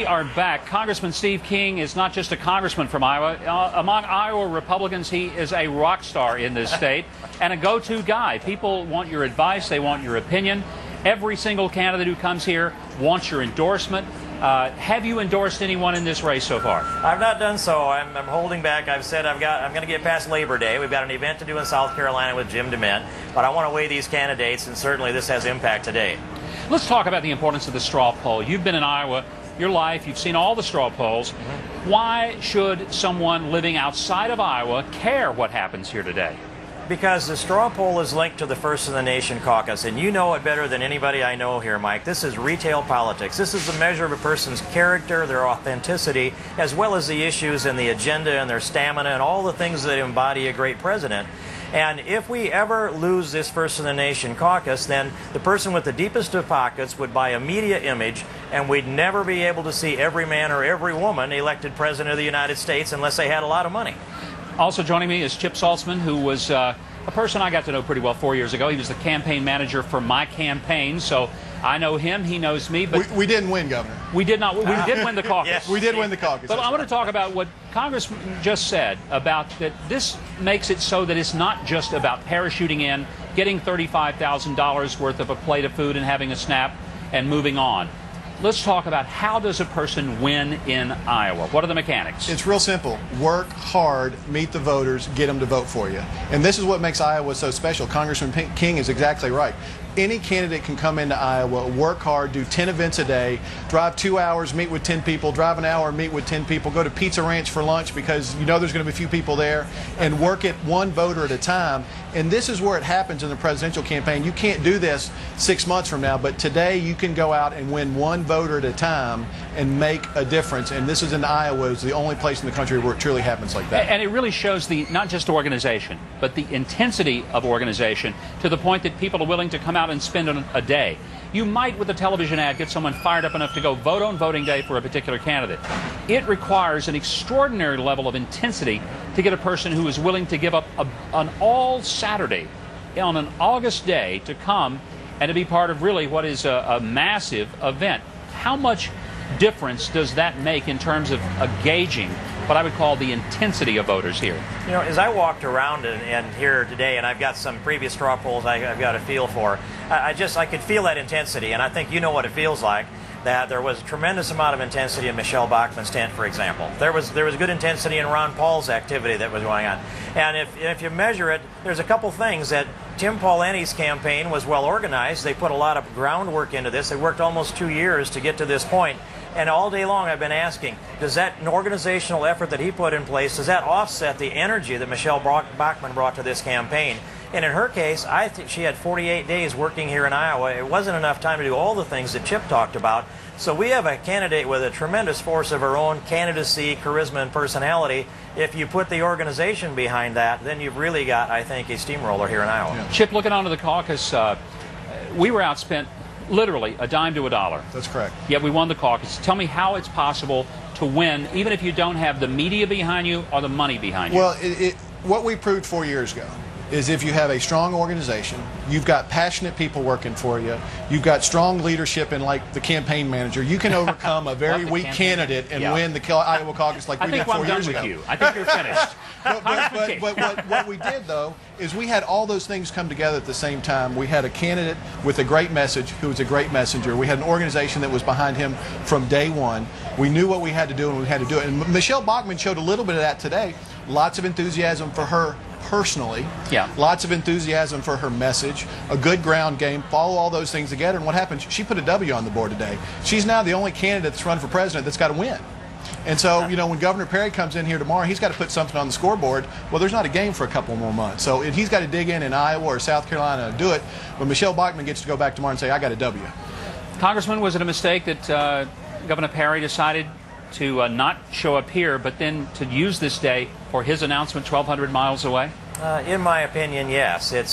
are back. Congressman Steve King is not just a congressman from Iowa. Among Iowa Republicans, he is a rock star in this state and a go-to guy. People want your advice. They want your opinion. Every single candidate who comes here wants your endorsement. Have you endorsed anyone in this race so far? I've not done so. I'm holding back. I've said I'm going to get past Labor Day. We've got an event to do in South Carolina with Jim DeMint, but I want to weigh these candidates, and certainly this has impact today. Let's talk about the importance of the straw poll. You've been in Iowa your life. You've seen all the straw polls. Why should someone living outside of Iowa care what happens here today? Because the straw poll is linked to the First in the Nation caucus, and you know it better than anybody I know here, Mike. This is retail politics. This is the measure of a person's character, their authenticity, as well as the issues and the agenda and their stamina and all the things that embody a great president. And if we ever lose this First in the Nation caucus, then the person with the deepest of pockets would buy a media image, and we'd never be able to see every man or every woman elected president of the United States unless they had a lot of money. Also joining me is Chip Saltzman, who was a person I got to know pretty well 4 years ago. He was the campaign manager for my campaign, so I know him, he knows me. But we didn't win, Governor. We did not. We did win the caucus. Yes. We did win the caucus. But I want to talk about what Congressman just said about that this makes it so that it's not just about parachuting in, getting $35,000 worth of a plate of food and having a snap and moving on. Let's talk about how does a person win in Iowa? What are the mechanics? It's real simple. Work hard, meet the voters, get them to vote for you. And this is what makes Iowa so special. Congressman King is exactly right. Any candidate can come into Iowa, work hard, do 10 events a day, drive 2 hours, meet with 10 people, drive an hour, meet with 10 people, go to Pizza Ranch for lunch because you know there's going to be a few people there, and work it one voter at a time. And this is where it happens in the presidential campaign. You can't do this 6 months from now, but today you can go out and win one voter at a time and make a difference. And this is in Iowa. It's the only place in the country where it truly happens like that. And it really shows the not just organization, but the intensity of organization to the point that people are willing to come out and spend a day. You might, with a television ad, get someone fired up enough to go vote on voting day for a particular candidate. It requires an extraordinary level of intensity to get a person who is willing to give up an all Saturday on an August day to come and to be part of really what is a massive event. How much difference does that make in terms of gauging what I would call the intensity of voters here? You know, as I walked around and here today, and I've got some previous straw polls I've got a feel for, I could feel that intensity, and I think you know what it feels like. That there was a tremendous amount of intensity in Michelle Bachmann's tent, for example. There was good intensity in Ron Paul's activity that was going on. And if you measure it, there's a couple things that Tim Pawlenty's campaign was well organized. They put a lot of groundwork into this. They worked almost 2 years to get to this point. And all day long I've been asking, does that organizational effort that he put in place, does that offset the energy that Michelle Bachmann brought to this campaign? And in her case, I think she had 48 days working here in Iowa. It wasn't enough time to do all the things that Chip talked about. So we have a candidate with a tremendous force of her own candidacy, charisma, and personality. If you put the organization behind that, then you've really got, I think, a steamroller here in Iowa. Yeah. Chip, looking onto the caucus, we were outspent literally a dime to a dollar. That's correct. Yet we won the caucus. Tell me how it's possible to win, even if you don't have the media behind you or the money behind you. Well, what we proved 4 years ago is if you have a strong organization, you've got passionate people working for you, you've got strong leadership in like the campaign manager, you can overcome a very weak candidate and win the Iowa caucus like we did 4 years ago. I think you're finished. But what we did, though, is we had all those things come together at the same time. We had a candidate with a great message who was a great messenger. We had an organization that was behind him from day one. We knew what we had to do and we had to do it. And Michelle Bachmann showed a little bit of that today. Lots of enthusiasm for her personally, lots of enthusiasm for her message, a good ground game, follow all those things together, and what happened? She put a W on the board today. She's now the only candidate that's run for president that's got to win. And so, you know, when Governor Perry comes in here tomorrow, he's got to put something on the scoreboard. Well, there's not a game for a couple more months. So he's got to dig in Iowa or South Carolina to do it. But Michelle Bachmann gets to go back tomorrow and say, I got a W. Congressman, was it a mistake that Governor Perry decided to not show up here, but then to use this day for his announcement 1,200 miles away? In my opinion, yes. It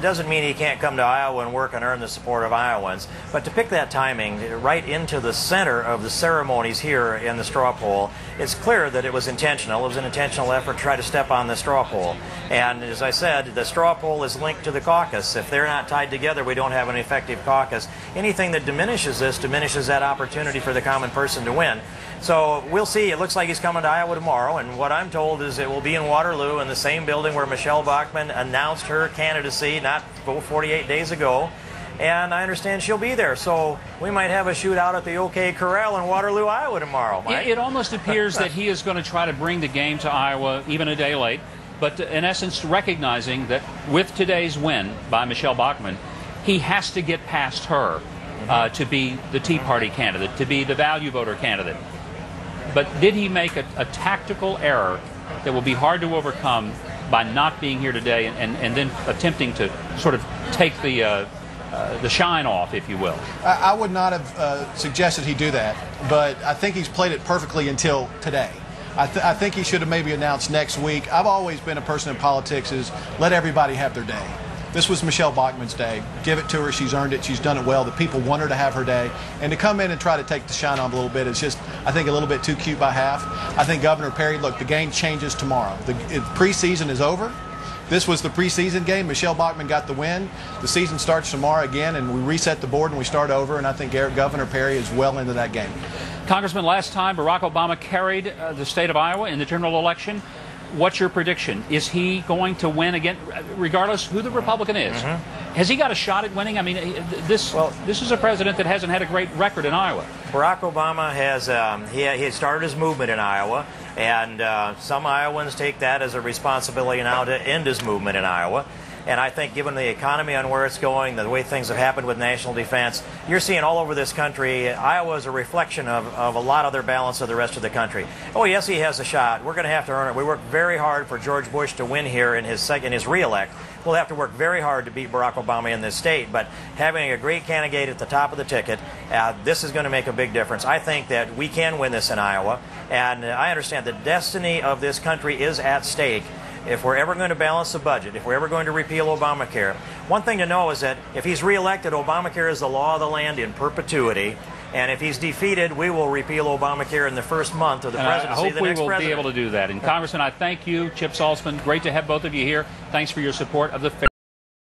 doesn't mean he can't come to Iowa and work and earn the support of Iowans, but to pick that timing right into the center of the ceremonies here in the straw poll, it's clear that it was intentional. It was an intentional effort to try to step on the straw poll. And as I said, the straw poll is linked to the caucus. If they're not tied together, we don't have an effective caucus. Anything that diminishes this diminishes that opportunity for the common person to win. So we'll see. It looks like he's coming to Iowa tomorrow, and what I'm told is it will be in Waterloo in the same building where Michelle Bachmann announced her candidacy not 48 days ago, and I understand she'll be there. So we might have a shootout at the OK Corral in Waterloo, Iowa tomorrow, Mike. It almost appears that he is going to try to bring the game to Iowa even a day late, but in essence recognizing that with today's win by Michelle Bachmann, he has to get past her to be the Tea Party candidate, to be the value voter candidate. But did he make a tactical error that will be hard to overcome by not being here today and then attempting to sort of take the shine off, if you will? I would not have suggested he do that, but I think he's played it perfectly until today. I think he should have maybe announced next week. I've always been a person in politics is let everybody have their day. This was Michelle Bachmann's day. Give it to her. She's earned it. She's done it well. The people want her to have her day. And to come in and try to take the shine on a little bit is just, I think, a little bit too cute by half. I think Governor Perry, look, the game changes tomorrow. The preseason is over. This was the preseason game. Michelle Bachmann got the win. The season starts tomorrow again, and we reset the board and we start over. And I think Governor Perry is well into that game. Congressman, last time Barack Obama carried the state of Iowa in the general election. What's your prediction? Is he going to win again, regardless who the Republican is? Has he got a shot at winning? I mean, this is a president that hasn't had a great record in Iowa. Barack Obama has he started his movement in Iowa, and some Iowans take that as a responsibility now to end his movement in Iowa. And I think given the economy on where it's going, the way things have happened with national defense, you're seeing all over this country, Iowa is a reflection of a lot of their balance of the rest of the country. Oh, yes, he has a shot. We're going to have to earn it. We worked very hard for George Bush to win here in his re-elect. We'll have to work very hard to beat Barack Obama in this state. But having a great candidate at the top of the ticket, this is going to make a big difference. I think that we can win this in Iowa. And I understand the destiny of this country is at stake. If we're ever going to balance the budget, if we're ever going to repeal Obamacare, one thing to know is that if he's reelected, Obamacare is the law of the land in perpetuity. And if he's defeated, we will repeal Obamacare in the first month of the presidency. I hope we will be able to do that. And Congressman, I thank you, Chip Salzman. Great to have both of you here. Thanks for your support of the